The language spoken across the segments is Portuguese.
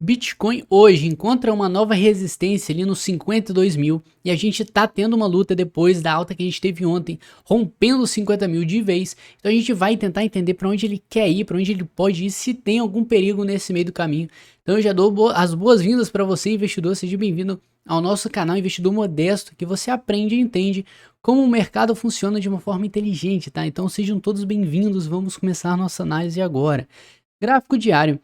Bitcoin hoje encontra uma nova resistência ali nos 52 mil e a gente tá tendo uma luta depois da alta que a gente teve ontem, rompendo os 50 mil de vez. Então a gente vai tentar entender para onde ele quer ir, para onde ele pode ir, se tem algum perigo nesse meio do caminho. Então eu já dou as boas-vindas para você, investidor. Seja bem-vindo ao nosso canal Investidor Modesto, que você aprende e entende como o mercado funciona de uma forma inteligente, tá? Então sejam todos bem-vindos. Vamos começar nossa análise agora. Gráfico diário.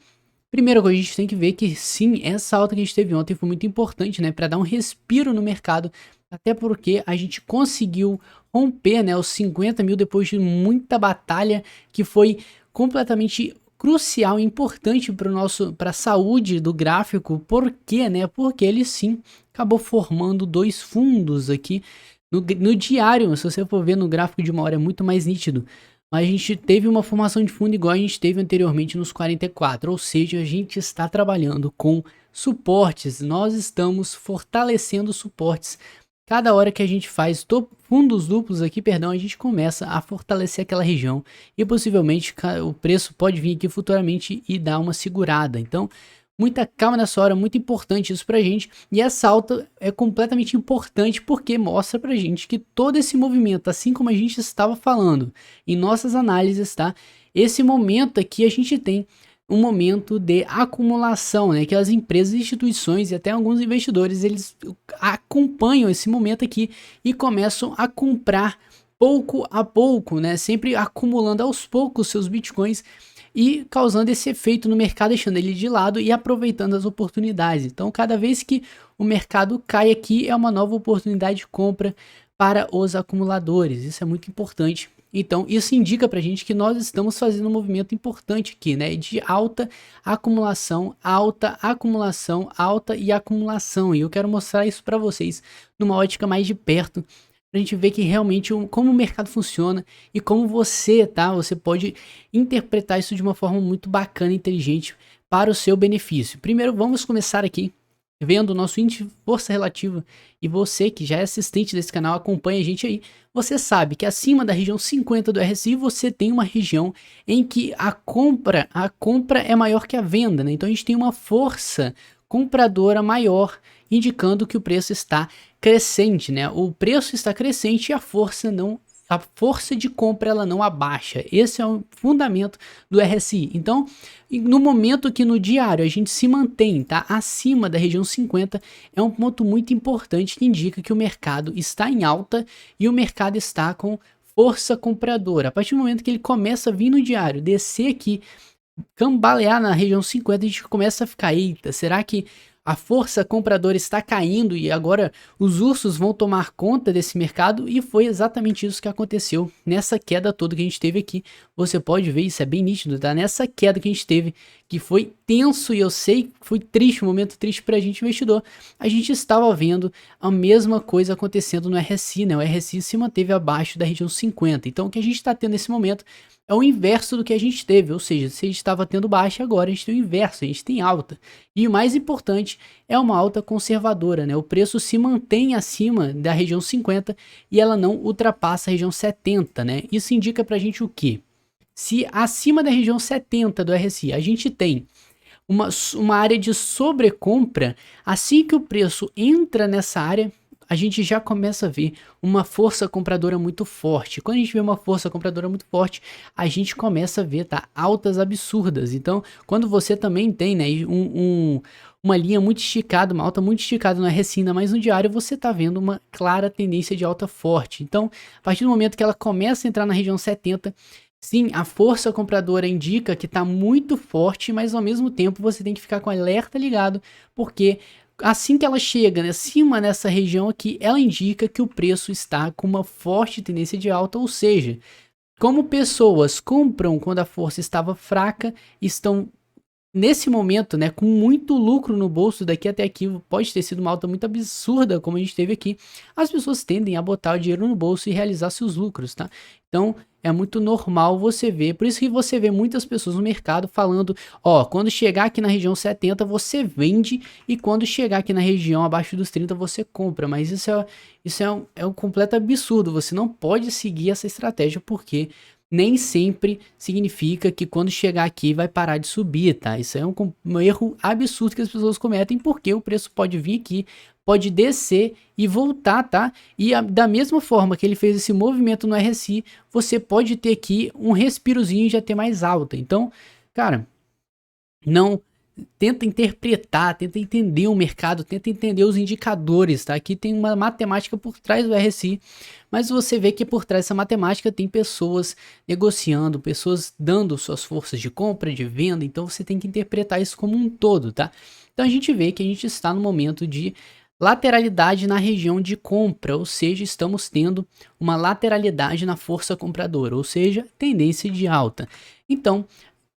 Primeiro, a gente tem que ver que sim, essa alta que a gente teve ontem foi muito importante, né, para dar um respiro no mercado, até porque a gente conseguiu romper, né, os 50 mil depois de muita batalha que foi completamente crucial e importante para a saúde do gráfico. Por quê, né? Porque ele sim acabou formando dois fundos aqui no diário. Se você for ver no gráfico de uma hora é muito mais nítido. Mas a gente teve uma formação de fundo igual a gente teve anteriormente nos 44, ou seja, a gente está trabalhando com suportes, nós estamos fortalecendo suportes. Cada hora que a gente faz fundos duplos aqui, perdão, a gente começa a fortalecer aquela região e possivelmente o preço pode vir aqui futuramente e dar uma segurada. Então, muita calma nessa hora, muito importante isso pra gente. E essa alta é completamente importante porque mostra pra gente que todo esse movimento, assim como a gente estava falando em nossas análises, tá? Esse momento aqui a gente tem um momento de acumulação, né? Que as empresas, instituições e até alguns investidores, eles acompanham esse momento aqui e começam a comprar pouco a pouco, né? Sempre acumulando aos poucos seus bitcoins e causando esse efeito no mercado, deixando ele de lado e aproveitando as oportunidades. Então, cada vez que o mercado cai aqui, é uma nova oportunidade de compra para os acumuladores. Isso é muito importante. Então, isso indica para a gente que nós estamos fazendo um movimento importante aqui, né? De alta acumulação, alta acumulação, alta e acumulação. E eu quero mostrar isso para vocês numa ótica mais de perto, pra gente ver que realmente como o mercado funciona e como você, tá? Você pode interpretar isso de uma forma muito bacana e inteligente para o seu benefício. Primeiro, vamos começar aqui vendo o nosso índice de força relativa. E você que já é assistente desse canal, acompanha a gente aí. Você sabe que acima da região 50 do RSI, você tem uma região em que a compra é maior que a venda, né? Então a gente tem uma força compradora maior, indicando que o preço está crescente, né? O preço está crescente e a força de compra ela não abaixa. Esse é o fundamento do RSI. Então, no momento que no diário a gente se mantém, tá, acima da região 50, é um ponto muito importante que indica que o mercado está em alta e o mercado está com força compradora. A partir do momento que ele começa a vir no diário, descer aqui, cambalear na região 50, a gente começa a ficar, eita, será que a força compradora está caindo e agora os ursos vão tomar conta desse mercado? E foi exatamente isso que aconteceu nessa queda toda que a gente teve aqui. Você pode ver, isso é bem nítido, tá? Nessa queda que a gente teve, que foi tenso e eu sei que foi triste, um momento triste pra gente investidor. A gente estava vendo a mesma coisa acontecendo no RSI, né? O RSI se manteve abaixo da região 50. Então o que a gente está tendo nesse momento é o inverso do que a gente teve, ou seja, se a gente estava tendo baixa, agora a gente tem o inverso, a gente tem alta. E o mais importante é uma alta conservadora, né? O preço se mantém acima da região 50 e ela não ultrapassa a região 70, né? Isso indica pra gente o quê? Se acima da região 70 do RSI a gente tem uma área de sobrecompra, assim que o preço entra nessa área, a gente já começa a ver uma força compradora muito forte. Quando a gente vê uma força compradora muito forte, a gente começa a ver, tá, altas absurdas. Então, quando você também tem, né, uma linha muito esticada, uma alta muito esticada na RSI, mas no diário você tá vendo uma clara tendência de alta forte. Então, a partir do momento que ela começa a entrar na região 70, sim, a força compradora indica que está muito forte, mas ao mesmo tempo você tem que ficar com o alerta ligado, porque assim que ela chega, né, acima nessa região aqui, ela indica que o preço está com uma forte tendência de alta, ou seja, como pessoas compram quando a força estava fraca, estão nesse momento, né, com muito lucro no bolso daqui até aqui, pode ter sido uma alta muito absurda, como a gente teve aqui, as pessoas tendem a botar o dinheiro no bolso e realizar seus lucros, tá? Então, é muito normal você ver, por isso que você vê muitas pessoas no mercado falando, ó, quando chegar aqui na região 70 você vende e quando chegar aqui na região abaixo dos 30 você compra, mas isso é um completo absurdo, você não pode seguir essa estratégia porque nem sempre significa que quando chegar aqui vai parar de subir, tá? Isso é um erro absurdo que as pessoas cometem, porque o preço pode vir aqui, pode descer e voltar, tá? E da mesma forma que ele fez esse movimento no RSI, você pode ter aqui um respirozinho e já ter mais alta. Então, cara, não tenta interpretar, tenta entender o mercado, tenta entender os indicadores, tá? Aqui tem uma matemática por trás do RSI, mas você vê que por trás dessa matemática tem pessoas negociando, pessoas dando suas forças de compra, de venda, então você tem que interpretar isso como um todo, tá? Então a gente vê que a gente está no momento de lateralidade na região de compra, ou seja, estamos tendo uma lateralidade na força compradora, ou seja, tendência de alta. Então,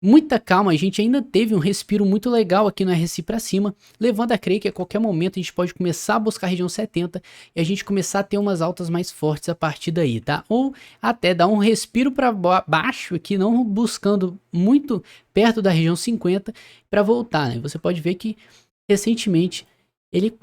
muita calma, a gente ainda teve um respiro muito legal aqui no RSI para cima, levando a crer que a qualquer momento a gente pode começar a buscar a região 70 e a gente começar a ter umas altas mais fortes a partir daí, tá? Ou até dar um respiro para baixo aqui, não buscando muito perto da região 50 para voltar, né? Você pode ver que recentemente ele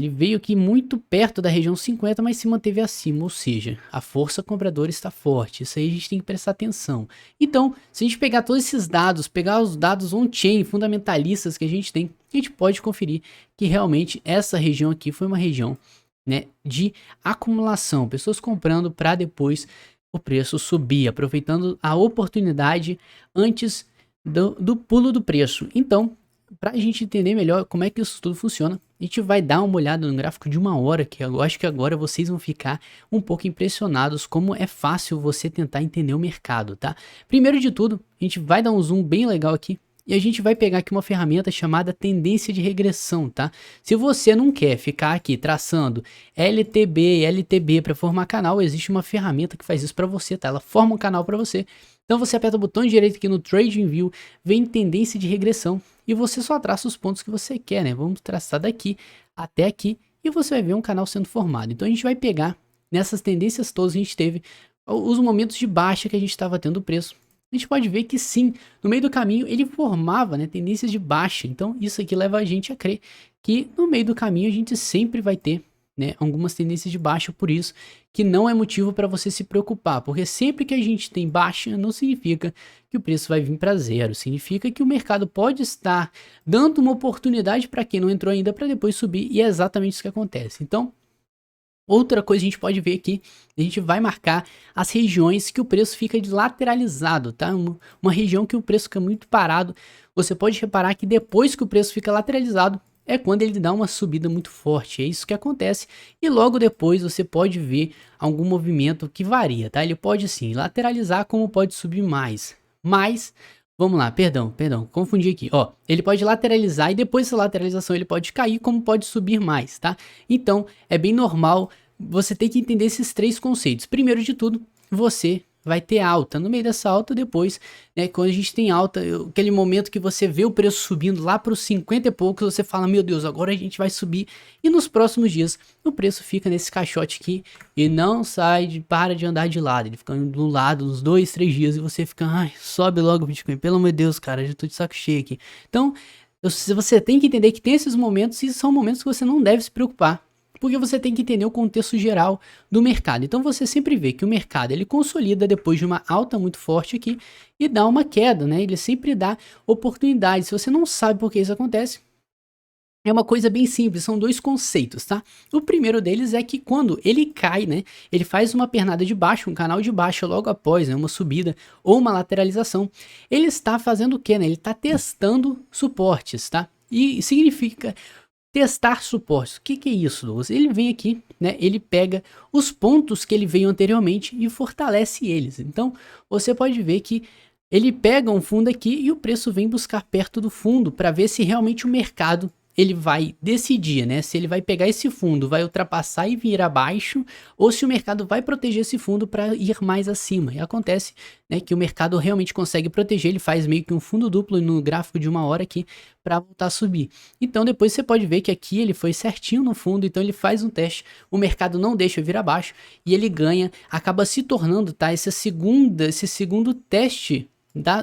veio aqui muito perto da região 50, mas se manteve acima, ou seja, a força compradora está forte, isso aí a gente tem que prestar atenção. Então, se a gente pegar todos esses dados, pegar os dados on-chain fundamentalistas que a gente tem, a gente pode conferir que realmente essa região aqui foi uma região, né, de acumulação, pessoas comprando para depois o preço subir, aproveitando a oportunidade antes do pulo do preço. Então, para a gente entender melhor como é que isso tudo funciona, a gente vai dar uma olhada no gráfico de 1 hora, que eu acho que agora vocês vão ficar um pouco impressionados como é fácil você tentar entender o mercado, tá? Primeiro de tudo, a gente vai dar um zoom bem legal aqui e a gente vai pegar aqui uma ferramenta chamada tendência de regressão, tá? Se você não quer ficar aqui traçando LTB e LTB para formar canal, existe uma ferramenta que faz isso para você, tá? Ela forma um canal para você. Então você aperta o botão direito aqui no TradingView, vem tendência de regressão e você só traça os pontos que você quer, né? Vamos traçar daqui até aqui e você vai ver um canal sendo formado. Então a gente vai pegar nessas tendências todas que a gente teve, os momentos de baixa que a gente estava tendo o preço. A gente pode ver que sim, no meio do caminho ele formava, né, tendências de baixa. Então isso aqui leva a gente a crer que no meio do caminho a gente sempre vai ter, né, algumas tendências de baixa, por isso que não é motivo para você se preocupar, porque sempre que a gente tem baixa não significa que o preço vai vir para zero, significa que o mercado pode estar dando uma oportunidade para quem não entrou ainda para depois subir, e é exatamente isso que acontece. Então, outra coisa a gente pode ver aqui, a gente vai marcar as regiões que o preço fica lateralizado, tá? Uma região que o preço fica muito parado. Você pode reparar que depois que o preço fica lateralizado, é quando ele dá uma subida muito forte, é isso que acontece. E logo depois você pode ver algum movimento que varia, tá? Ele pode sim lateralizar, como pode subir mais. Mas, vamos lá, perdão, confundi aqui. Ó, ele pode lateralizar e depois dessa lateralização ele pode cair, como pode subir mais, tá? Então, é bem normal você ter que entender esses três conceitos. Primeiro de tudo, você vai ter alta. No meio dessa alta, depois, né, quando a gente tem alta, aquele momento que você vê o preço subindo lá para os 50 e poucos, você fala, meu Deus, agora a gente vai subir. E nos próximos dias, o preço fica nesse caixote aqui e não sai, para de andar de lado. Ele fica do lado uns 2, 3 dias e você fica, ai, sobe logo o Bitcoin. Pelo amor de Deus, cara, já tô de saco cheio aqui. Então, você tem que entender que tem esses momentos e são momentos que você não deve se preocupar, porque você tem que entender o contexto geral do mercado. Então você sempre vê que o mercado ele consolida depois de uma alta muito forte aqui e dá uma queda, né? Ele sempre dá oportunidades. Se você não sabe por que isso acontece, é uma coisa bem simples, são dois conceitos, tá? O primeiro deles é que quando ele cai, né, ele faz uma pernada de baixo, um canal de baixa logo após, né, uma subida ou uma lateralização, ele está fazendo o quê, né? Ele está testando suportes, tá? E significa testar suportes. O que é isso, Douglas? Ele vem aqui, né? Ele pega os pontos que ele veio anteriormente e fortalece eles. Então, você pode ver que ele pega um fundo aqui e o preço vem buscar perto do fundo para ver se realmente o mercado ele vai decidir, né? Se ele vai pegar esse fundo, vai ultrapassar e vir abaixo, ou se o mercado vai proteger esse fundo para ir mais acima. E acontece, né, que o mercado realmente consegue proteger, ele faz meio que um fundo duplo no gráfico de 1 hora aqui para voltar a subir. Então depois você pode ver que aqui ele foi certinho no fundo, então ele faz um teste, o mercado não deixa vir abaixo e ele ganha, acaba se tornando, tá? Esse segundo teste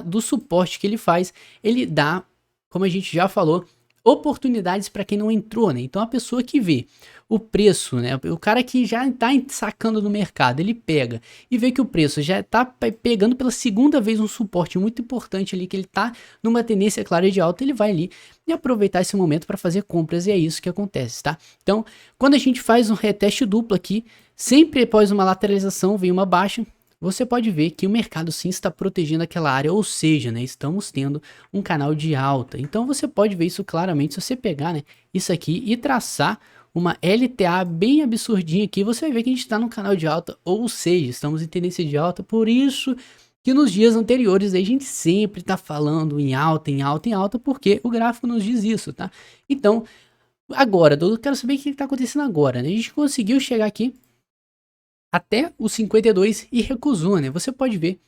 do suporte que ele faz, ele dá, como a gente já falou, oportunidades para quem não entrou, né? Então a pessoa que vê o preço, né? O cara que já tá sacando no mercado, ele pega e vê que o preço já tá pegando pela segunda vez um suporte muito importante ali, que ele tá numa tendência clara de alta, ele vai ali e aproveitar esse momento para fazer compras, e é isso que acontece, tá? Então, quando a gente faz um reteste duplo aqui, sempre após uma lateralização vem uma baixa, você pode ver que o mercado sim está protegendo aquela área, ou seja, né, estamos tendo um canal de alta. Então você pode ver isso claramente se você pegar, né, isso aqui e traçar uma LTA bem absurdinha aqui, você vai ver que a gente está no canal de alta, ou seja, estamos em tendência de alta. Por isso que nos dias anteriores a gente sempre está falando em alta, em alta, em alta, porque o gráfico nos diz isso, tá? Então, agora, eu quero saber o que está acontecendo agora, né? A gente conseguiu chegar aqui até o 52 e recusou, né? Você pode ver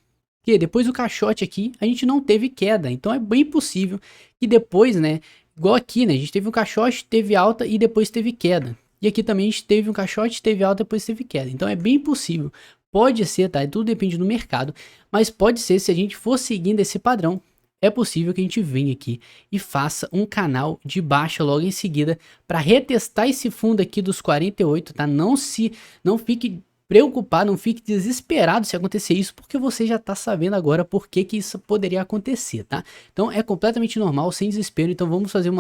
que depois do caixote aqui, a gente não teve queda. Então é bem possível que depois, né? Igual aqui, né? A gente teve um caixote, teve alta e depois teve queda. E aqui também a gente teve um caixote, teve alta e depois teve queda. Então é bem possível. Pode ser, tá? Tudo depende do mercado. Mas pode ser, se a gente for seguindo esse padrão, é possível que a gente venha aqui e faça um canal de baixa logo em seguida para retestar esse fundo aqui dos 48, tá? Não fique preocupado, não fique desesperado se acontecer isso, porque você já tá sabendo agora por que que isso poderia acontecer, tá? Então é completamente normal, sem desespero. Então vamos fazer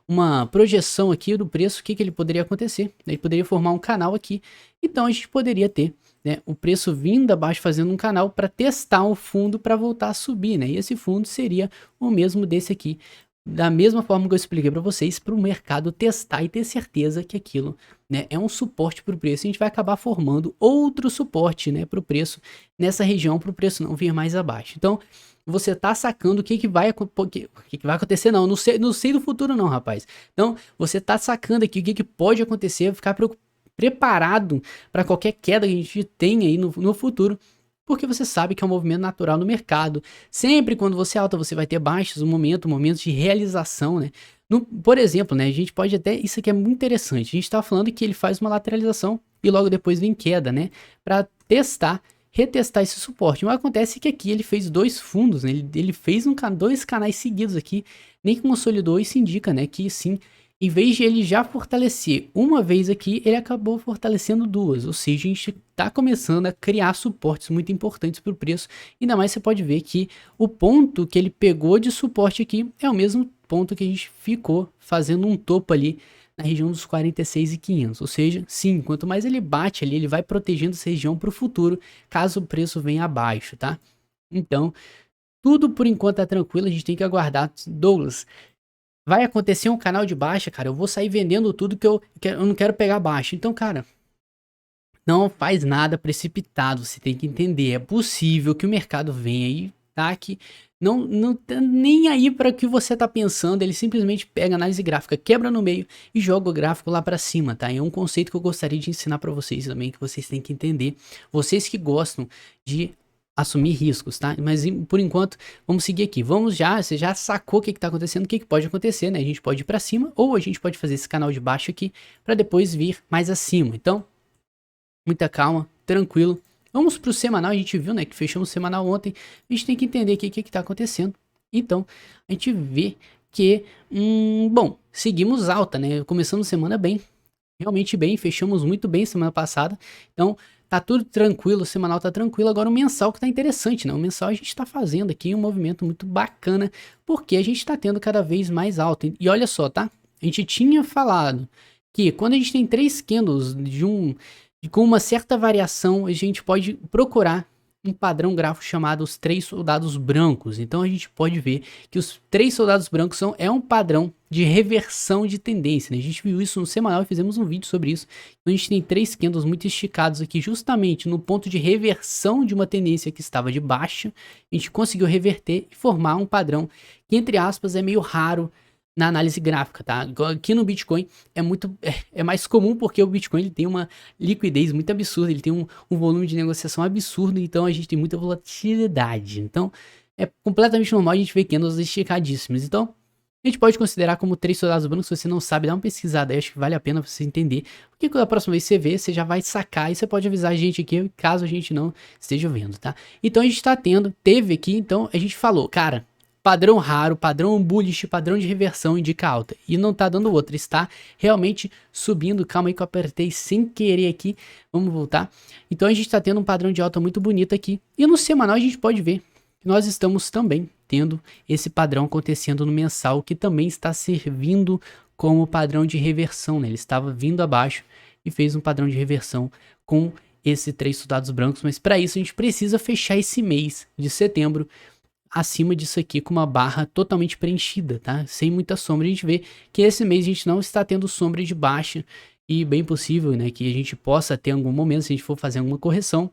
uma projeção aqui do preço, o que que ele poderia acontecer. Ele poderia formar um canal aqui, então a gente poderia ter, né, o preço vindo abaixo fazendo um canal para testar o fundo para voltar a subir, né? E esse fundo seria o mesmo desse aqui, da mesma forma que eu expliquei para vocês, para o mercado testar e ter certeza que aquilo, né, é um suporte para o preço. A gente vai acabar formando outro suporte, né, para o preço nessa região, para o preço não vir mais abaixo. Então você tá sacando o que que vai acontecer. Não sei do futuro não, rapaz. Então você tá sacando aqui o que que pode acontecer, ficar preparado para qualquer queda que a gente tenha aí no futuro, porque você sabe que é um movimento natural no mercado. Sempre quando você é alta, você vai ter baixos, momentos de realização, né? Por exemplo, né, a gente pode até, isso aqui é muito interessante, a gente tá falando que ele faz uma lateralização e logo depois vem queda, né? Para retestar esse suporte. Mas acontece que aqui ele fez dois fundos, né? Ele fez dois canais seguidos aqui, nem consolidou. Isso indica, né, que sim, em vez de ele já fortalecer uma vez aqui, ele acabou fortalecendo duas. Ou seja, a gente está começando a criar suportes muito importantes para o preço. Ainda mais você pode ver que o ponto que ele pegou de suporte aqui é o mesmo ponto que a gente ficou fazendo um topo ali na região dos 46.500. Ou seja, sim, quanto mais ele bate ali, ele vai protegendo essa região para o futuro, caso o preço venha abaixo, tá? Então, tudo por enquanto tá tranquilo, a gente tem que aguardar. Douglas, vai acontecer um canal de baixa, cara, eu vou sair vendendo tudo que eu não quero pegar baixa. Então, cara, não faz nada precipitado, você tem que entender, é possível que o mercado venha aí, tá, que não tá nem aí para o que você tá pensando, ele simplesmente pega a análise gráfica, quebra no meio e joga o gráfico lá para cima, tá? É um conceito que eu gostaria de ensinar para vocês também, que vocês têm que entender, vocês que gostam de assumir riscos, tá? Mas por enquanto, vamos seguir aqui. Você já sacou o que tá acontecendo, o que pode acontecer, né? A gente pode ir para cima ou a gente pode fazer esse canal de baixo aqui para depois vir mais acima. Então, muita calma, tranquilo. Vamos pro semanal, a gente viu, né, que fechamos o semanal ontem. A gente tem que entender aqui o que tá acontecendo. Então, a gente vê que, bom, seguimos alta, né? Começamos a semana bem, realmente bem, fechamos muito bem semana passada. Então, tá tudo tranquilo, o semanal tá tranquilo. Agora o mensal que tá interessante, né? O mensal a gente tá fazendo aqui um movimento muito bacana, porque a gente tá tendo cada vez mais alta. E olha só, tá? A gente tinha falado que quando a gente tem 3 candles com uma certa variação, a gente pode procurar um padrão gráfico chamado os 3 soldados brancos. Então a gente pode ver que os 3 soldados brancos é um padrão de reversão de tendência, né? A gente viu isso no semanal e fizemos um vídeo sobre isso. Então a gente tem 3 candles muito esticados aqui, justamente no ponto de reversão de uma tendência que estava de baixa. A gente conseguiu reverter e formar um padrão que, entre aspas, é meio raro na análise gráfica, tá? Aqui no Bitcoin é mais comum, porque o Bitcoin ele tem uma liquidez muito absurda, ele tem um volume de negociação absurdo, então a gente tem muita volatilidade. Então é completamente normal a gente ver candles esticadíssimas. Então a gente pode considerar como 3 soldados brancos. Se você não sabe, dá uma pesquisada aí, acho que vale a pena você entender. Porque quando a próxima vez você vê, você já vai sacar e você pode avisar a gente aqui, caso a gente não esteja vendo, tá? Então a gente teve aqui, então a gente falou, cara, padrão raro, padrão bullish, padrão de reversão indica alta. E não tá dando outra, está realmente subindo. Calma aí que eu apertei sem querer aqui. Vamos voltar. Então a gente tá tendo um padrão de alta muito bonito aqui. E no semanal a gente pode ver que nós estamos também tendo esse padrão acontecendo no mensal, que também está servindo como padrão de reversão, né? Ele estava vindo abaixo e fez um padrão de reversão com esses 3 soldados brancos, mas para isso a gente precisa fechar esse mês de setembro acima disso aqui com uma barra totalmente preenchida, tá? Sem muita sombra. A gente vê que esse mês a gente não está tendo sombra de baixa e bem possível, né, que a gente possa ter em algum momento se a gente for fazer alguma correção.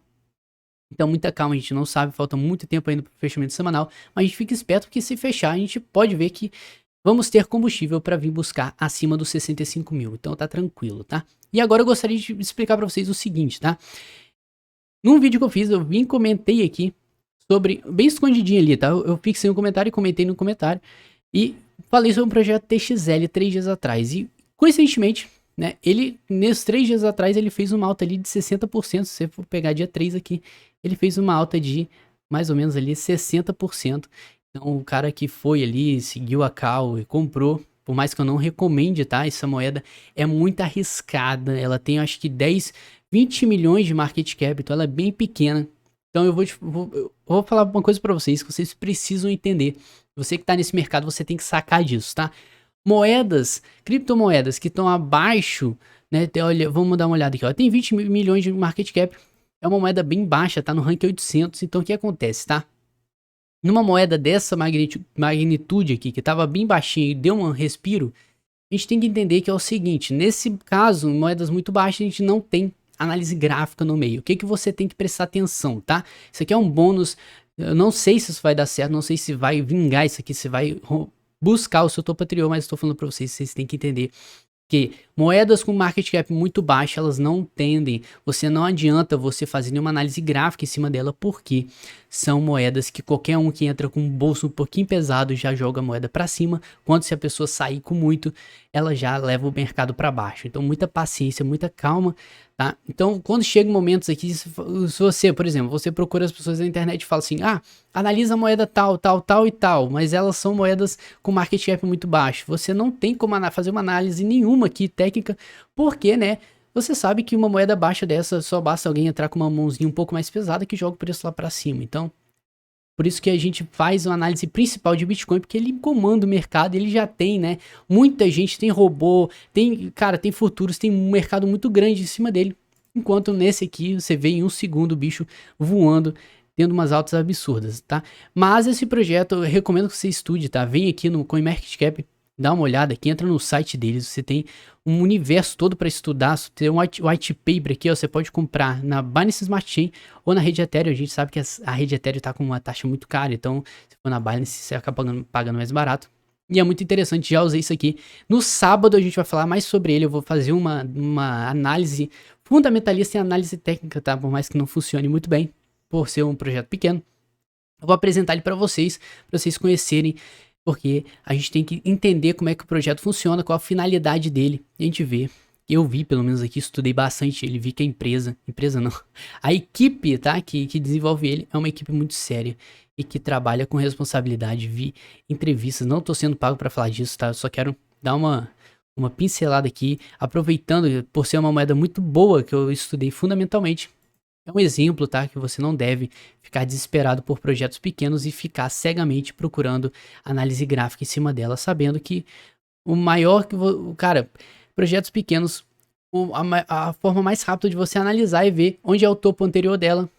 Então muita calma, a gente não sabe, falta muito tempo ainda para o fechamento semanal, mas a gente fica esperto porque se fechar a gente pode ver que vamos ter combustível para vir buscar acima dos 65 mil, então tá tranquilo, tá? E agora eu gostaria de explicar para vocês o seguinte, tá? Num vídeo que eu fiz, eu vim comentei aqui sobre, bem escondidinho ali, tá? Eu fixei um comentário e comentei no comentário e falei sobre um projeto TXL 3 dias atrás e coincidentemente, né, ele, nesses 3 dias atrás, ele fez uma alta ali de 60%, se você for pegar dia 3 aqui, ele fez uma alta de mais ou menos ali 60%. Então o cara que foi ali, seguiu a call e comprou, por mais que eu não recomende, tá? Essa moeda é muito arriscada, ela tem acho que 10, 20 milhões de market cap, então ela é bem pequena. Então eu vou falar uma coisa pra vocês que vocês precisam entender. Você que tá nesse mercado, você tem que sacar disso, tá? Moedas, criptomoedas que estão abaixo, né? Olha, vamos dar uma olhada aqui, ó. Tem 20 milhões de market cap, é uma moeda bem baixa, tá no rank 800, então o que acontece, tá? Numa moeda dessa magnitude aqui, que tava bem baixinha e deu um respiro, a gente tem que entender que é o seguinte, nesse caso, moedas muito baixas, a gente não tem análise gráfica no meio. O que que você tem que prestar atenção, tá? Isso aqui é um bônus, eu não sei se isso vai dar certo, não sei se vai vingar isso aqui, se vai buscar o seu topo anterior, mas estou falando para vocês, vocês têm que entender que moedas com market cap muito baixo, elas não tendem, não adianta você fazer nenhuma análise gráfica em cima dela, porque são moedas que qualquer um que entra com um bolso um pouquinho pesado já joga a moeda para cima, quando se a pessoa sair com muito, ela já leva o mercado para baixo. Então muita paciência, muita calma, tá? Então quando chega momentos aqui, se você, por exemplo, você procura as pessoas na internet e fala assim, analisa a moeda tal, tal, tal e tal, mas elas são moedas com market cap muito baixo. Você não tem como fazer uma análise nenhuma aqui técnica, porque, né, você sabe que uma moeda baixa dessa só basta alguém entrar com uma mãozinha um pouco mais pesada que joga o preço lá para cima. Então, por isso que a gente faz uma análise principal de Bitcoin, porque ele comanda o mercado, ele já tem, né, muita gente tem robô, tem, cara, tem futuros, tem um mercado muito grande em cima dele. Enquanto nesse aqui, você vê em um segundo o bicho voando, tendo umas altas absurdas, tá? Mas esse projeto, eu recomendo que você estude, tá? Vem aqui no CoinMarketCap, dá uma olhada aqui, entra no site deles, você tem um universo todo para estudar, você tem um white paper aqui, ó, você pode comprar na Binance Smart Chain ou na rede Ethereum. A gente sabe que a rede Ethereum tá com uma taxa muito cara, então se for na Binance você acaba pagando mais barato. E é muito interessante, já usei isso aqui. No sábado a gente vai falar mais sobre ele, eu vou fazer uma análise fundamentalista e análise técnica, tá? Por mais que não funcione muito bem, por ser um projeto pequeno. Eu vou apresentar ele para vocês conhecerem, porque a gente tem que entender como é que o projeto funciona, qual a finalidade dele. E a gente vê, eu vi pelo menos aqui, estudei bastante ele, vi que a empresa não, a equipe, tá, que desenvolve ele é uma equipe muito séria e que trabalha com responsabilidade. Vi entrevistas, não tô sendo pago para falar disso, tá, eu só quero dar uma pincelada aqui, aproveitando por ser uma moeda muito boa que eu estudei fundamentalmente. É um exemplo, tá? Que você não deve ficar desesperado por projetos pequenos e ficar cegamente procurando análise gráfica em cima dela, sabendo que o maior que... Cara, projetos pequenos, a forma mais rápida de você analisar é ver onde é o topo anterior dela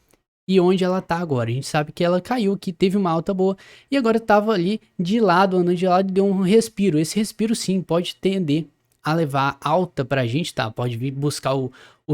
e onde ela tá agora. A gente sabe que ela caiu, que teve uma alta boa e agora tava ali de lado, andando de lado e deu um respiro. Esse respiro sim pode tender a levar alta pra gente, tá? Pode vir buscar o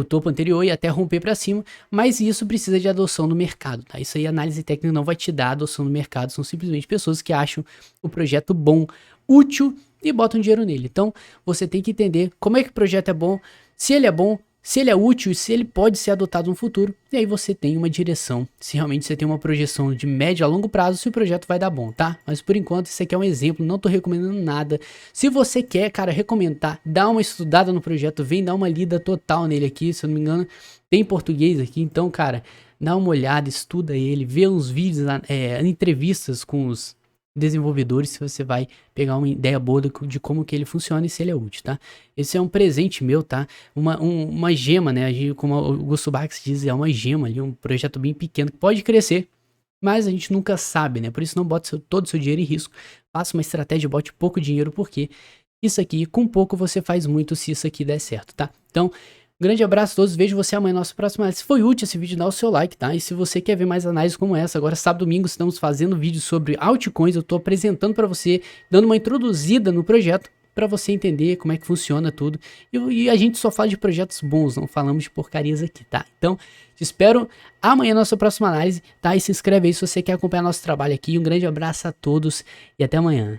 topo anterior e até romper pra cima, mas isso precisa de adoção no mercado, tá? Isso aí a análise técnica não vai te dar adoção no mercado, são simplesmente pessoas que acham o projeto bom, útil e botam dinheiro nele. Então, você tem que entender como é que o projeto é bom, se ele é bom, se ele é útil e se ele pode ser adotado no futuro, e aí você tem uma direção, se realmente você tem uma projeção de médio a longo prazo, se o projeto vai dar bom, tá? Mas por enquanto isso aqui é um exemplo, não tô recomendando nada. Se você quer, cara, recomendar, dá uma estudada no projeto, vem dar uma lida total nele aqui, se eu não me engano, tem português aqui, então, cara, dá uma olhada, estuda ele, vê uns vídeos, entrevistas com os desenvolvedores se você vai pegar uma ideia boa de como que ele funciona e se ele é útil, tá? Esse é um presente meu, tá? Uma gema, né? Como o Augusto Bax diz, é uma gema ali, um projeto bem pequeno que pode crescer, mas a gente nunca sabe, né? Por isso não bote todo o seu dinheiro em risco. Faça uma estratégia, bote pouco dinheiro, porque isso aqui, com pouco você faz muito se isso aqui der certo, tá? Então, um grande abraço a todos, vejo você amanhã no nosso próximo análise. Se foi útil esse vídeo, dá o seu like, tá? E se você quer ver mais análises como essa, agora sábado e domingo estamos fazendo vídeos sobre altcoins, eu tô apresentando para você, dando uma introduzida no projeto, para você entender como é que funciona tudo. E a gente só fala de projetos bons, não falamos de porcarias aqui, tá? Então, te espero amanhã na nossa próxima análise, tá? E se inscreve aí se você quer acompanhar nosso trabalho aqui. Um grande abraço a todos e até amanhã.